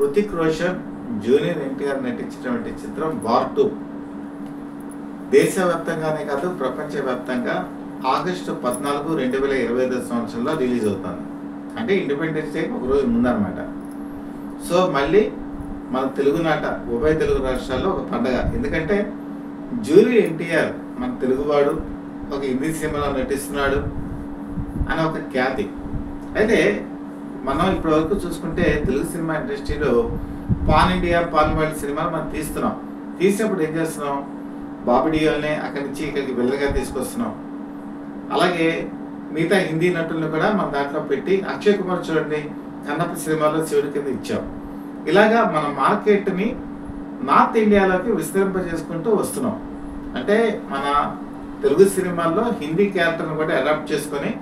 Hrithik Roshan junior NTR నటించినటువంటి చిత్రం war 2 దేశవ్యాప్తంగానే కాదు ప్రపంచవ్యాప్తంగా ఆగస్టు 14, 2025 సంవత్సరంలో రిలీజ్ అవుతుంది. అంటే ఇండిపెండెన్స్ డే ఒక రోజు ముందన్నమాట. సో మళ్ళీ మన తెలుగునాట ఉభయ తెలుగు రాష్ట్రాల్లో ఒక పండగ. ఎందుకంటే జూనియర్ ఎన్టీఆర్ మన తెలుగువాడు, ఒక హిందీ సినిమాలో నటిస్తున్నాడు అని ఒక ఖ్యాతి. అయితే మనం ఇప్పటి వరకు చూసుకుంటే తెలుగు సినిమా ఇండస్ట్రీలో పాన్ ఇండియా పాన్ వరల్డ్ సినిమాలు మనం తీసినప్పుడు ఏం చేస్తున్నాం, బాబిడియోల్ని అక్కడి నుంచి ఇక్కడికి వెళ్ళగా తీసుకొస్తున్నాం. అలాగే మిగతా హిందీ నటులను కూడా మన దాంట్లో పెట్టి అక్షయ్ కుమార్ చూడండి కన్నప్ప సినిమాలో శివుడి కింద ఇచ్చాం. ఇలాగా మన మార్కెట్ని నార్త్ ఇండియాలోకి విస్తరింపజేసుకుంటూ వస్తున్నాం. అంటే మన తెలుగు సినిమాల్లో హిందీ క్యారెక్టర్ని కూడా అడాప్ట్ చేసుకొని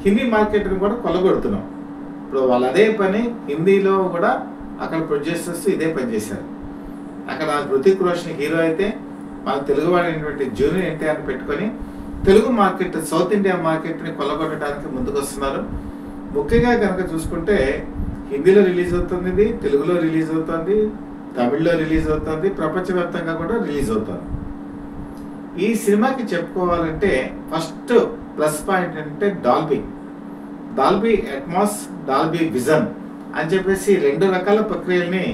హిందీ మార్కెట్ని కూడా కొలగొడుతున్నాం. ఇప్పుడు వాళ్ళు అదే పని హిందీలో కూడా అక్కడ ప్రొడ్యూసర్స్ ఇదే పని చేశారు. అక్కడ హృతిక్ రోషన్ హీరో అయితే మన తెలుగువాడైనటువంటి జూనియర్ ఎన్టీఆర్ని పెట్టుకొని తెలుగు మార్కెట్, సౌత్ ఇండియా మార్కెట్ని కొల్లగొట్టడానికి ముందుకు వస్తున్నారు. ముఖ్యంగా కనుక చూసుకుంటే హిందీలో రిలీజ్ అవుతుంది, ఇది తెలుగులో రిలీజ్ అవుతుంది, తమిళ్లో రిలీజ్ అవుతుంది, ప్రపంచవ్యాప్తంగా కూడా రిలీజ్ అవుతుంది. ఈ సినిమాకి చెప్పుకోవాలంటే ఫస్ట్ ప్లస్ పాయింట్ అంటే డాల్బీ అట్మాస్, డాల్బీ విజన్ అని చెప్పేసి 2 రకాల ప్రక్రియల్ని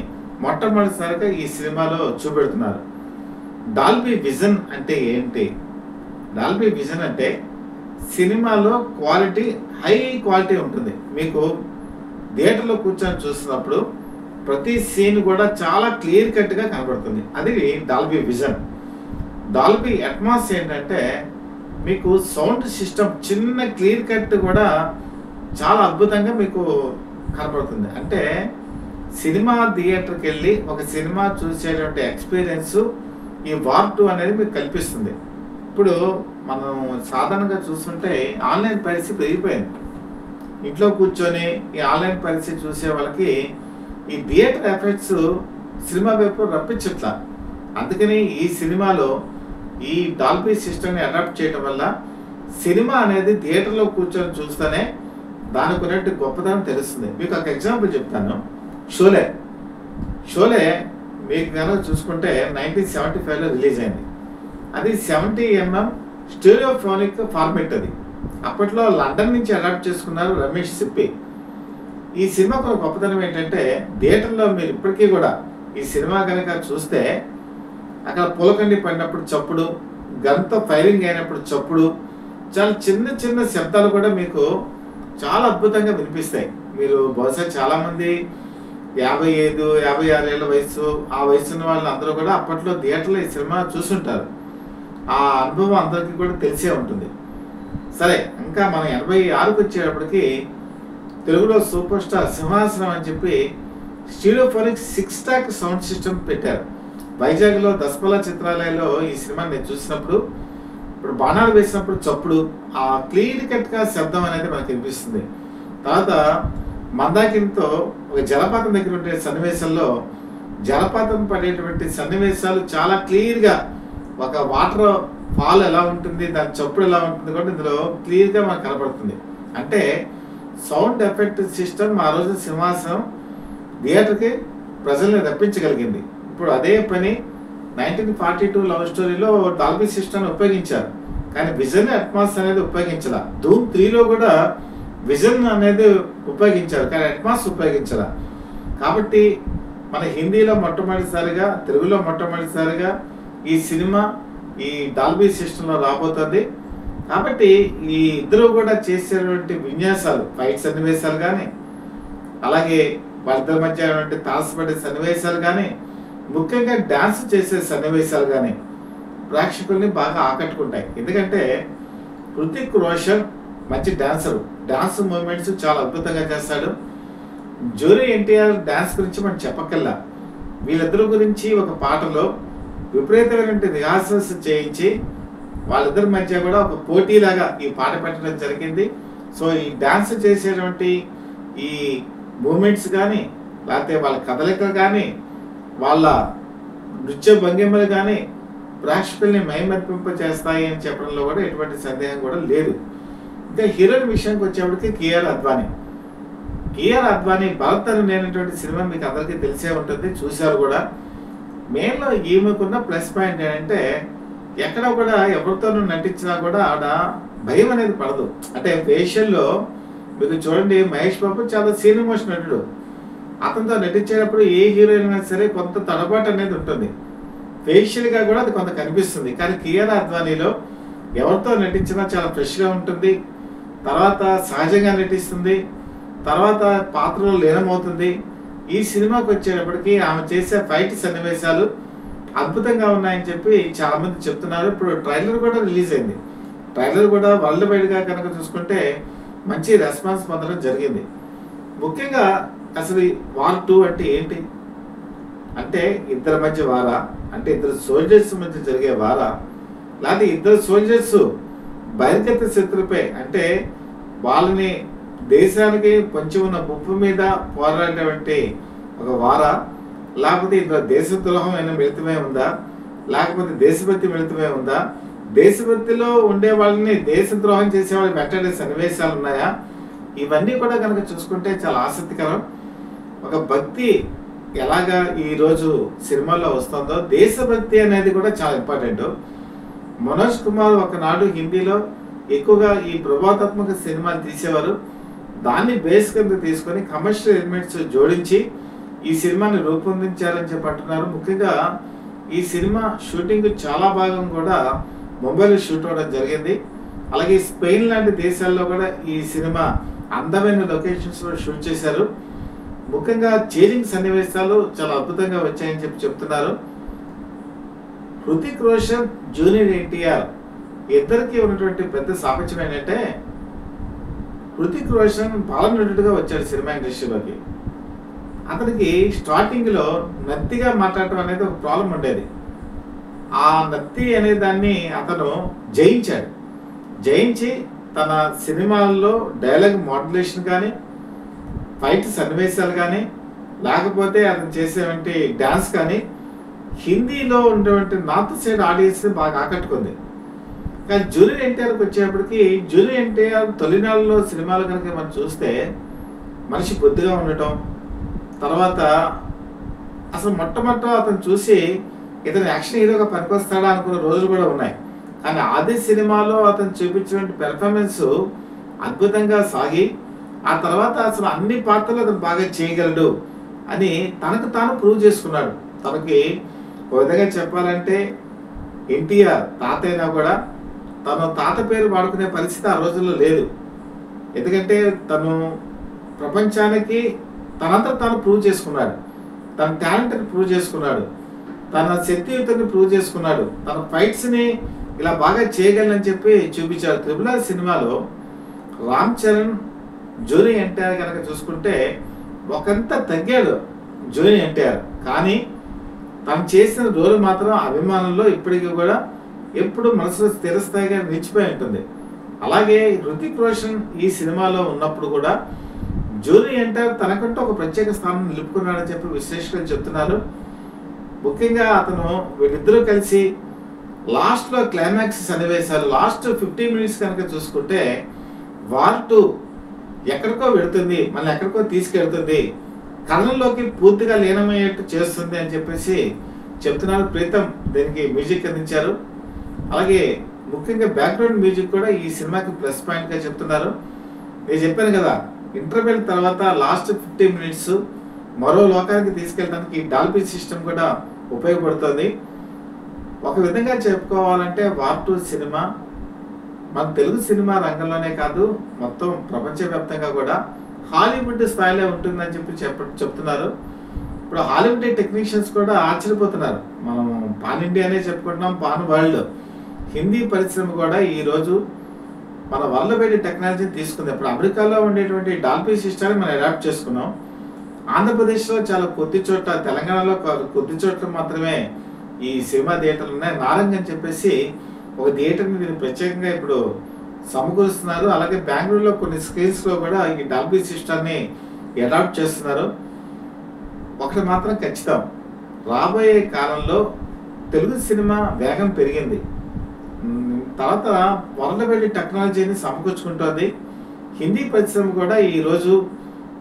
మొట్టమొదటిసారిగా ఈ సినిమాలో చూపెడుతున్నారు. డాల్బీ విజన్ అంటే ఏంటి? డాల్బీ విజన్ అంటే సినిమాలో క్వాలిటీ, హై క్వాలిటీ ఉంటుంది. మీకు థియేటర్లో కూర్చొని చూస్తున్నప్పుడు ప్రతి సీన్ కూడా చాలా క్లియర్ కట్గా కనబడుతుంది. అది డాల్బీ విజన్. డాల్బీ అట్మాస్ ఏంటంటే మీకు సౌండ్ సిస్టమ్ చిన్న క్లియర్ కట్ కూడా చాలా అద్భుతంగా మీకు కనబడుతుంది. అంటే సినిమా థియేటర్కి వెళ్ళి ఒక సినిమా చూసేటువంటి ఎక్స్పీరియన్స్ ఈ వార్ 2 అనేది మీకు కల్పిస్తుంది. ఇప్పుడు మనం సాధారణంగా చూస్తుంటే ఆన్లైన్ పరిస్థితి పెరిగిపోయింది. ఇంట్లో కూర్చొని ఈ ఆన్లైన్ పరిస్థితి చూసే వాళ్ళకి ఈ థియేటర్ ఎఫెక్ట్స్ సినిమా వైపు రప్పించట్లా. అందుకని ఈ సినిమాలో ఈ డాల్బీ సిస్టమ్ని అడాప్ట్ చేయడం వల్ల సినిమా అనేది థియేటర్లో కూర్చొని చూస్తేనే దానికి ఉన్నట్టు గొప్పదనం తెలుస్తుంది. మీకు ఒక ఎగ్జాంపుల్ చెప్తాను. షోలే మీకు కనుక చూసుకుంటే 1975లో రిలీజ్ అయింది. అది 70mm స్టీరియోఫోనిక్ ఫార్మేట్. అది అప్పట్లో లండన్ నుంచి అడాప్ట్ చేసుకున్నారు రమేష్ సిప్పి. ఈ సినిమాకు ఒక గొప్పతనం ఏంటంటే థియేటర్లో మీరు ఇప్పటికీ కూడా ఈ సినిమా కనుక చూస్తే అక్కడ పూలకండి పడినప్పుడు చప్పుడు, గన్తో ఫైరింగ్ అయినప్పుడు చప్పుడు, చాలా చిన్న చిన్న శబ్దాలు కూడా మీకు చాలా అద్భుతంగా వినిపిస్తాయి. మీరు బహుశా చాలామంది 55, 56 ఏళ్ళ వయసు, ఆ వయసు ఉన్న వాళ్ళు అందరూ కూడా అప్పట్లో థియేటర్లో ఈ సినిమా చూసుంటారు. ఆ అనుభవం అందరికీ కూడా తెలిసే ఉంటుంది. సరే, ఇంకా మనం 86కి వచ్చేటప్పటికి తెలుగులో సూపర్ స్టార్ సింహాసనం అని చెప్పి స్టీరియోఫోనిక్ 6 track సౌండ్ సిస్టమ్ పెట్టారు. వైజాగ్లో దసపల్లా చిత్రాలయంలో ఈ సినిమాని నేను చూసినప్పుడు, ఇప్పుడు బాణాలు వేసినప్పుడు చప్పుడు, ఆ క్లియర్ కట్గా శబ్దం అనేది మనకు వినిపిస్తుంది. తర్వాత మందాకినితో ఒక జలపాతం దగ్గర ఉండే సన్నివేశంలో జలపాతం పడేటువంటి సన్నివేశాలు చాలా క్లియర్గా, ఒక వాటర్ ఫాల్ ఎలా ఉంటుంది, దాని చప్పుడు ఎలా ఉంటుంది కూడా ఇందులో క్లియర్గా మనకు కనపడుతుంది. అంటే సౌండ్ ఎఫెక్ట్ సిస్టమ్ ఆ రోజు సింహాసనం థియేటర్కి ప్రజల్ని రప్పించగలిగింది. ఇప్పుడు అదే పని 1942 లవ్ స్టోరీలో డాల్బీ సిస్టమ్ ఉపయోగించారు, కానీ విజన్ అట్మాస్ అనేది ఉపయోగించాల. ధూమ్ 3లో కూడా విజన్ అనేది ఉపయోగించారు, కానీ అట్మాస్ ఉపయోగించాల. కాబట్టి మన హిందీలో మొట్టమొదటిసారిగా, తెలుగులో మొట్టమొదటిసారిగా ఈ సినిమా ఈ డాల్బీ సిస్టంలో రాబోతుంది. కాబట్టి ఈ ఇద్దరు కూడా చేసేటువంటి విన్యాసాలు, ఫైట్ సన్నివేశాలు కానీ, అలాగే వాళ్ళిద్దరి మధ్య తారసపడే సన్నివేశాలు కానీ, ముఖ్యంగా డ్యాన్స్ చేసే సన్నివేశాలు కానీ ప్రేక్షకుల్ని బాగా ఆకట్టుకుంటాయి. ఎందుకంటే హృతిక్ రోషన్ మంచి డాన్సరు, డాన్స్ మూమెంట్స్ చాలా అద్భుతంగా చేస్తాడు. జూనియర్ ఎన్టీఆర్ డాన్స్ గురించి మనం చెప్పక్కల్లా. వీళ్ళిద్దరి గురించి ఒక పాటలో విపరీతమైనటువంటి రిహార్సల్స్ చేయించి వాళ్ళిద్దరి మధ్య కూడా ఒక పోటీలాగా ఈ పాట పెట్టడం జరిగింది. సో ఈ డాన్స్ చేసేటువంటి ఈ మూమెంట్స్ కానీ, లేకపోతే వాళ్ళ కదలికలు కానీ, వాళ్ళ నృత్య భంగిమలు కానీ ప్రేక్షకుల్ని మైమర్పింప చేస్తాయి అని చెప్పడంలో కూడా ఎటువంటి సందేహం కూడా లేదు. ఇంకా హీరోయిన్ విషయానికి వచ్చేప్పటికి కేఆర్ అద్వానీ. కియారా అద్వానీ భరత్ అని నేనటువంటి సినిమా మీకు అందరికీ తెలిసే ఉంటుంది, చూశారు కూడా. మెయిన్లో ఈమెకున్న ప్లస్ పాయింట్ ఏంటంటే ఎక్కడ కూడా ఎవరితోనూ నటించినా కూడా ఆడ భయం అనేది పడదు. అంటే ఫేషియల్లో మీకు చూడండి, మహేష్ బాబు చాలా సీన్ ఎమోషన్ నటుడు. అతనితో నటించేటప్పుడు ఏ హీరోయిన్ అయినా సరే కొంత తడబాటు అనేది ఉంటుంది, ఫేషియల్గా కూడా అది కొంత కనిపిస్తుంది. కానీ కియారా అద్వానీలో ఎవరితో నటించినా చాలా ఫ్రెష్గా ఉంటుంది, తర్వాత సహజంగా నటిస్తుంది, తర్వాత పాత్రలో లీనమవుతుంది. ఈ సినిమాకి వచ్చేటప్పటికి ఆమె చేసే ఫైట్ సన్నివేశాలు అద్భుతంగా ఉన్నాయని చెప్పి చాలా మంది చెప్తున్నారు. ఇప్పుడు ట్రైలర్ కూడా రిలీజ్ అయింది. ట్రైలర్ కూడా వరల్డ్ వైడ్గా కనుక చూసుకుంటే మంచి రెస్పాన్స్ పొందడం జరిగింది. ముఖ్యంగా అసలు వార్ 2 అంటే ఏంటి అంటే ఇద్దరి మధ్య వారా, అంటే ఇద్దరు సోల్జర్స్ మధ్య జరిగే వారా, లేకపోతే ఇద్దరు సోల్జర్స్ బహిర్గత శత్రుపై అంటే వాళ్ళని దేశానికి కొంచెం ఉన్న ముప్పు మీద పోరాడేటువంటి ఒక వారా, లేకపోతే ఇందులో దేశద్రోహం అయిన మిళితమే ఉందా, లేకపోతే దేశభక్తి మిళితమే ఉందా, దేశభక్తిలో ఉండే వాళ్ళని దేశద్రోహం చేసే వాళ్ళని వెంటనే సన్నివేశాలు ఉన్నాయా, ఇవన్నీ కూడా కనుక చూసుకుంటే చాలా ఆసక్తికరం. ఒక భక్తి ఎలాగా ఈరోజు సినిమాల్లో వస్తుందో దేశభక్తి అనేది కూడా చాలా ఇంపార్టెంట్. మనోజ్ కుమార్ ఒకనాడు హిందీలో ఎక్కువగా ఈ ప్రభావాత్మక సినిమాలు తీసేవారు. దాన్ని బేస్ కింద తీసుకొని కమర్షియల్ ఎలిమెంట్స్ జోడించి ఈ సినిమాని రూపొందించారని చెప్పి అంటున్నారు. ముఖ్యంగా ఈ సినిమా షూటింగ్ చాలా భాగం కూడా ముంబైలో షూట్ అవ్వడం జరిగింది. అలాగే స్పెయిన్ లాంటి దేశాల్లో కూడా ఈ సినిమా అందమైన లొకేషన్స్లో షూట్ చేశారు. ముఖ్యంగా చేజింగ్ సన్నివేశాలు చాలా అద్భుతంగా వచ్చాయని చెప్పి చెప్తున్నారు. హృతిక్ రోషన్, జూనియర్ ఎన్టీఆర్ ఇద్దరికి ఉన్నటువంటి పెద్ద సాపత్యం ఏంటంటే హృతిక్ రోషన్ బాలనటుడిగా వచ్చాడు సినిమా ఇండస్ట్రీలోకి. అతనికి స్టార్టింగ్లో నత్తిగా మాట్లాడటం అనేది ఒక ప్రాబ్లం ఉండేది. ఆ నత్తి అనే దాన్ని అతను జయించి తన సినిమాల్లో డైలాగ్ మాడ్యులేషన్ కానీ, ఫైట్ సన్నివేశాలు కానీ, లేకపోతే అతను చేసేటువంటి డ్యాన్స్ కానీ హిందీలో ఉండేటువంటి నార్త్ సైడ్ ఆడియన్స్ని బాగా ఆకట్టుకుంది. కానీ జూనియర్ ఎన్టీఆర్కి వచ్చేప్పటికి జూనియర్ ఎన్టీఆర్ తొలినాళ్ళలో సినిమాలు కనుక మనం చూస్తే మనిషి బొద్దుగా ఉండటం, తర్వాత అసలు మొట్టమొదట అతను చూసి ఇతను యాక్షన్ హీరోగా పనికొస్తాడా అనుకున్న రోజులు కూడా ఉన్నాయి. కానీ ఆది సినిమాలో అతను చూపించినటువంటి పెర్ఫార్మెన్స్ అద్భుతంగా సాగి ఆ తర్వాత అసలు అన్ని పాత్రలు అతను బాగా చేయగలడు అని తనకు తాను ప్రూవ్ చేసుకున్నాడు. తనకి ఒక విధంగా చెప్పాలంటే ఎన్టీఆర్ తాత అయినా కూడా తను తాత పేరు వాడుకునే పరిస్థితి ఆ రోజుల్లో లేదు. ఎందుకంటే తను ప్రపంచానికి తనంతా తాను ప్రూవ్ చేసుకున్నాడు, తన టాలెంట్ని ప్రూవ్ చేసుకున్నాడు, తన శక్తియుతని ప్రూవ్ చేసుకున్నాడు, తన ఫైట్స్ని ఇలా బాగా చేయగలనని చెప్పి చూపించాడు. త్రిబుల్ సినిమాలో రామ్ చరణ్, జూనియర్ ఎన్టీఆర్ కనుక చూసుకుంటే ఒకంత తగ్గాడు జూనియర్ ఎన్టీఆర్, కానీ తను చేసిన రోల్ మాత్రం అభిమానంలో ఇప్పటికీ కూడా ఎప్పుడు మనసులో స్థిరస్థాయిగా నిలిచిపోయి ఉంటుంది. అలాగే హృతిక్ రోషన్ ఈ సినిమాలో ఉన్నప్పుడు కూడా జూనియర్ ఎన్టీఆర్ తనకంటూ ఒక ప్రత్యేక స్థానం నిలుపుకున్నాడని చెప్పి విశ్లేషకులు చెప్తున్నారు. ముఖ్యంగా అతను వీళ్ళిద్దరూ కలిసి లాస్ట్లో క్లైమాక్స్ సన్నివేశాలు లాస్ట్ 15 minutes కనుక చూసుకుంటే వార్ 2 ఎక్కడికో వెళుతుంది, మళ్ళీ ఎక్కడికో తీసుకెళ్తుంది, కథలోకి పూర్తిగా లీనమయ్యేట్టు చేస్తుంది అని చెప్పేసి చెప్తున్నారు. ప్రీతం దీనికి మ్యూజిక్ అందించారు. అలాగే ముఖ్యంగా బ్యాక్గ్రౌండ్ మ్యూజిక్ కూడా ఈ సినిమాకి ప్లస్ పాయింట్గా చెప్తున్నారు. నేను చెప్పాను కదా, ఇంటర్వెల్ తర్వాత లాస్ట్ 15 minutes మరో లోకానికి తీసుకెళ్ళడానికి డాల్బీ సిస్టమ్ కూడా ఉపయోగపడుతుంది. ఒక విధంగా చెప్పుకోవాలంటే వార్ 2 సినిమా మన తెలుగు సినిమా రంగంలోనే కాదు మొత్తం ప్రపంచవ్యాప్తంగా కూడా హాలీవుడ్ స్థాయిలో ఉంటుందని చెప్తున్నారు. ఇప్పుడు హాలీవుడ్ టెక్నీషియన్స్ కూడా ఆశ్చర్యపోతున్నారు. మనం పాన్ ఇండియానే చెప్పుకుంటున్నాం, పాన్ వరల్డ్. హిందీ పరిశ్రమ కూడా ఈరోజు మన వరల్డ్ వైడ్ టెక్నాలజీని తీసుకుంది. ఇప్పుడు అమెరికాలో ఉండేటువంటి డాల్బీ సిస్టమ్ని మనం అడాప్ట్ చేసుకున్నాం. ఆంధ్రప్రదేశ్లో చాలా కొద్ది చోట్ల, తెలంగాణలో కొద్ది చోట్ల మాత్రమే ఈ సినిమా థియేటర్లు ఉన్నాయి. నారంగ్ అని చెప్పేసి ఒక థియేటర్ని దీన్ని ప్రత్యేకంగా ఇప్పుడు సమకూరుస్తున్నారు. అలాగే బెంగళూరులో కొన్ని స్క్రీన్స్లో కూడా ఈ డాల్బీ సిస్టమ్ని అడాప్ట్ చేస్తున్నారు. ఒకటి మాత్రం ఖచ్చితం, రాబోయే కాలంలో తెలుగు సినిమా వేగం పెరిగింది, తర్వాత వరల్డ్ వైడ్ టెక్నాలజీని సమకూర్చుకుంటుంది. హిందీ పరిశ్రమ కూడా ఈరోజు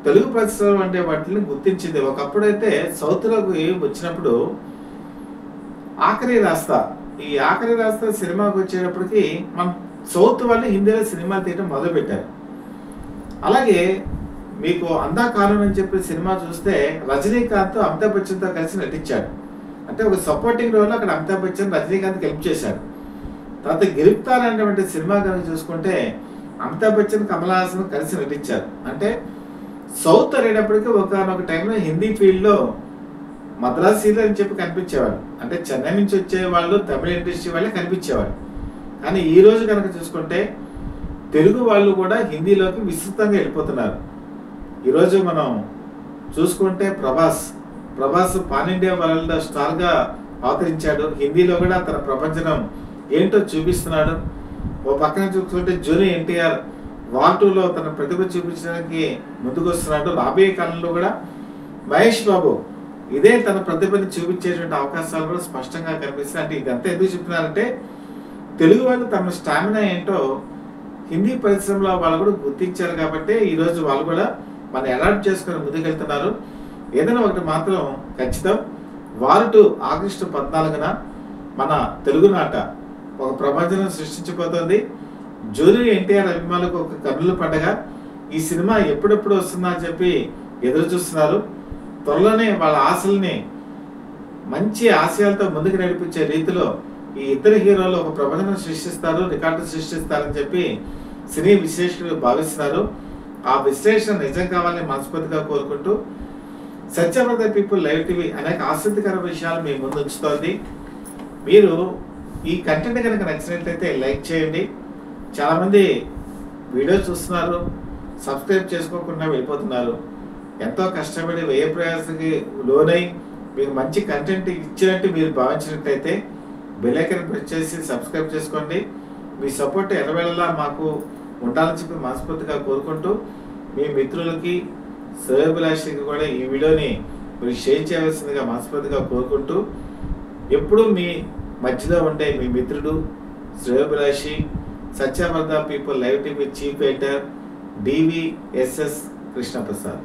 తెలుగు పరిశ్రమ అంటే వాటిని గుర్తించింది. ఒకప్పుడైతే సౌత్లోకి వచ్చినప్పుడు ఆఖరి రాస్తా, ఈ ఆఖరి రాస్తా సినిమాకి వచ్చేటప్పటికి మన సౌత్ వాళ్ళు హిందీలో సినిమాలు తీయడం మొదలుపెట్టారు. అలాగే మీకు అందా కాలం అని చెప్పి సినిమా చూస్తే రజనీకాంత్ అమితాబ్ బచ్చన్తో కలిసి నటించాడు. అంటే ఒక సపోర్టింగ్ రోల్ అక్కడ అమితాబ్ బచ్చన్ రజనీకాంత్కి హెల్ప్ చేశాడు. తర్వాత గిరిఫ్తార్ అనేటువంటి సినిమా కనుక చూసుకుంటే అమితాబ్ బచ్చన్ కమల్ హాసన్ కలిసి నటించారు. అంటే సౌత్ అనేటప్పటికీ ఒకనొక టైంలో హిందీ ఫీల్డ్లో మద్రాసీలు అని చెప్పి కనిపించేవాడు. అంటే చెన్నై నుంచి వచ్చే వాళ్ళు తమిళ ఇండస్ట్రీ వాళ్ళే కనిపించేవాడు. కానీ ఈ రోజు కనుక చూసుకుంటే తెలుగు వాళ్ళు కూడా హిందీలోకి విస్తృతంగా వెళ్ళిపోతున్నారు. ఈరోజు మనం చూసుకుంటే ప్రభాస్ పాన్ ఇండియా వరల్డ్ స్టార్గా అవతరించాడు. హిందీలో కూడా తన ప్రపంచం ఏంటో చూపిస్తున్నాడు. ఓ పక్కన చూసుకుంటే జూనియర్ ఎన్టీఆర్ వార్ 2లో తన ప్రతిభ చూపించడానికి ముందుకు వస్తున్నాడు. రాబోయే కాలంలో కూడా మహేష్ బాబు ఇదే తన ప్రతిభని చూపించేటువంటి అవకాశాలు కూడా స్పష్టంగా కనిపిస్తాయి. అంటే ఇదంతా ఎందుకు చెప్తున్నారంటే తెలుగు వాళ్ళు తమ స్టామినా ఏంటో హిందీ పరిశ్రమలో వాళ్ళు కూడా గుర్తించారు కాబట్టి ఈరోజు వాళ్ళు కూడా మనం అడాప్ట్ చేసుకుని ముందుకెళ్తున్నారు. ఏదైనా ఒకటి మాత్రం ఖచ్చితం, వార్ 2 ఆగస్టు 14న మన తెలుగునాట ఒక ప్రపంచం సృష్టించిపోతుంది. జూనియర్ ఎన్టీఆర్ అభిమానులకు ఒక కన్నుల పండగ. ఈ సినిమా ఎప్పుడెప్పుడు వస్తుందా అని చెప్పి ఎదురు చూస్తున్నారు. త్వరలోనే వాళ్ళ ఆశల్ని మంచి ఆశయాలతో ముందుకు నడిపించే రీతిలో ఈ ఇద్దరు హీరోలు ఒక ప్రపంచం సృష్టిస్తారు, రికార్డు సృష్టిస్తారని చెప్పి సినీ విశ్లేషకులు భావిస్తున్నారు. ఆ విశ్లేషణ నిజం కావాలని మనస్ఫూర్తిగా కోరుకుంటూ Satyam for the people live TV అనేక ఆసక్తికర విషయాలు మీ ముందు ఉంచుతోంది. మీరు ఈ కంటెంట్ కనుక నచ్చినట్లయితే లైక్ చేయండి. చాలామంది వీడియో చూస్తున్నారు, సబ్స్క్రైబ్ చేసుకోకుండా వెళ్ళిపోతున్నారు. ఎంతో కష్టపడి వ్యయ ప్రయాసకి లోనై మీకు మంచి కంటెంట్ ఇచ్చినట్టు మీరు భావించినట్లయితే బెల్ ఐకాన్ ప్రెస్ చేసి సబ్స్క్రైబ్ చేసుకోండి. మీ సపోర్ట్ ఎల్లవేళలా మాకు ఉండాలని చెప్పి మనస్ఫూర్తిగా కోరుకుంటూ మీ మిత్రులకి శ్రేయోభిలాషికి కూడా ఈ వీడియోని మీరు షేర్ చేయవలసిందిగా మనస్ఫూర్తిగా కోరుకుంటూ ఎప్పుడూ మీ మధ్యలో ఉండే మీ మిత్రుడు శ్రేయోభిలాషి Satyam for the people live TV chief editor DVSS Krishnaprasad.